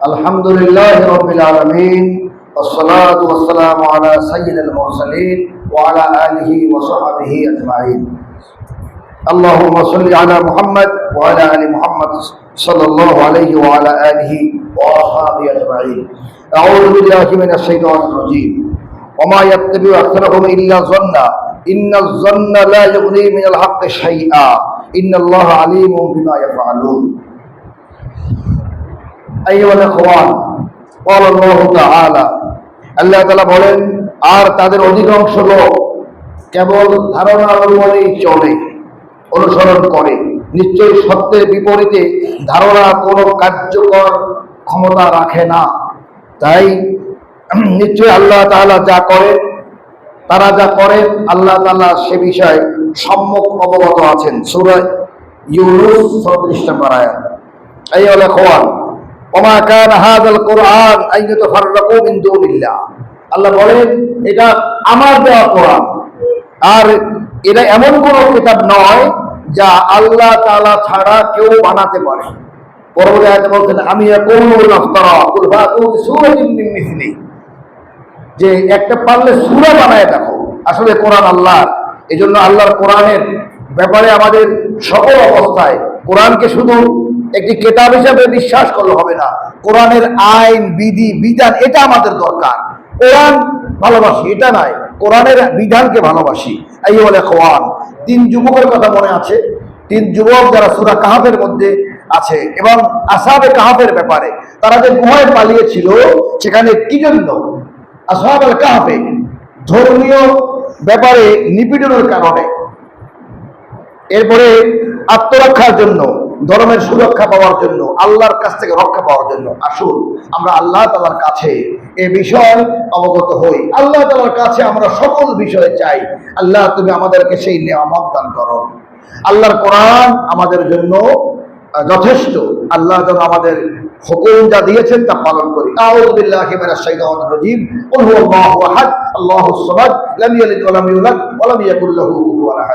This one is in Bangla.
الحمد لله رب العالمين والصلاة والسلام على سيد المرسلين وعلى آله وصحبه أجمعين. اللهم صل على محمد وعلى آل محمد صلى الله عليه وعلى آله وأصحابه أجمعين. أعوذ بالله من الشيطان الرجيم. وما يتبع أكثرهم إلا ظنا إن الظن لا يغني من الحق شيئا إن الله عليم بما يفعلون. أيها الأخوان، قال الله تعالى, আল্লাহ তাআলা বলেন, আর তাদের অধিকাংশ লোক কেবল ধারণা অনুযায়ী চলে, অনুসরণ করে। নিশ্চয়ই সত্যের বিপরীতে ধারণা কোনো কার্যকর ক্ষমতা রাখে না। তাই নিশ্চয়ই আল্লাহ তাআলা যা করেন, তারা যা করেন, আল্লাহ তাআলা সে বিষয়ে সম্যক অবগত আছেন। সূরা ইউনূস ৩৬ নম্বর আয়াত। আইয়ুল ইখওয়ান, ওমা কানা হাযাল কুরআন আন ইউতাফাররাকু মিন দুনিল্লাহ। আল্লাহ বলেন, এটা আমার দেওয়া কোরআন, আর এটা এমন কোন কিতাব নয় যা আল্লাহ তাআলা ছাড়া কেউ বানাতে পারে। পরবর্তী আয়াতে বলছেন, আমি ইয়াকুলুন আফতারা কুল ফাতু বিসূরাতিন মিন মিসলি, যে একটা পারলে সূরা বানায় দেখো। আসলে কোরআন আল্লাহর, এজন্য আল্লাহর কোরআনের ব্যাপারে আমাদের সকল অবস্থায় কোরআনকে শুধু একটি কিতাব হিসেবে বিশ্বাস করলে হবে না। কোরআনের আইন, বিধি, বিধান এটা আমাদের দরকার। কোরআন ভালোবাসি এটা নয়, কোরআনের বিধানকে ভালোবাসি। আইয়ুল ইখওয়ান, 3 যুবকের কথা মনে আছে? 3 যুবক যারা সূরা কাহফের মধ্যে আছে, এবং আসহাবে কাহফের ব্যাপারে, তারা যে গুহায় পালিয়েছিল সেখানে কি জন্য? আসহাবুল কাহফে ধর্মীয় ব্যাপারে নিপীড়নের কারণে, এরপরে আত্মরক্ষার জন্য, ধর্মের সুরক্ষা পাওয়ার জন্য, আল্লাহর কাছ থেকে রক্ষা পাওয়ার জন্য। আসুন আমরা আল্লাহ তাআলার কাছে এ বিষয় অবগত হই। আল্লাহ তাআলার কাছে আমরা সকল বিষয়ে চাই, আল্লাহ তুমি আমাদেরকে সেই নিয়ামত দান করো। আল্লাহর কোরআন আমাদের জন্য যথেষ্ট। আল্লাহ যেন আমাদের হুকুম যা দিয়েছেন তা পালন করি। আউযু বিল্লাহি মিনাশ শাইতানির রাজীম। কুল হুয়াল্লাহু আহাদ, আল্লাহুস সামাদ, লাম ইয়ালিদ ওয়া লাম ইউলাদ ওয়া লাম ইয়াকুল লাহু কুফুয়ান আহাদ।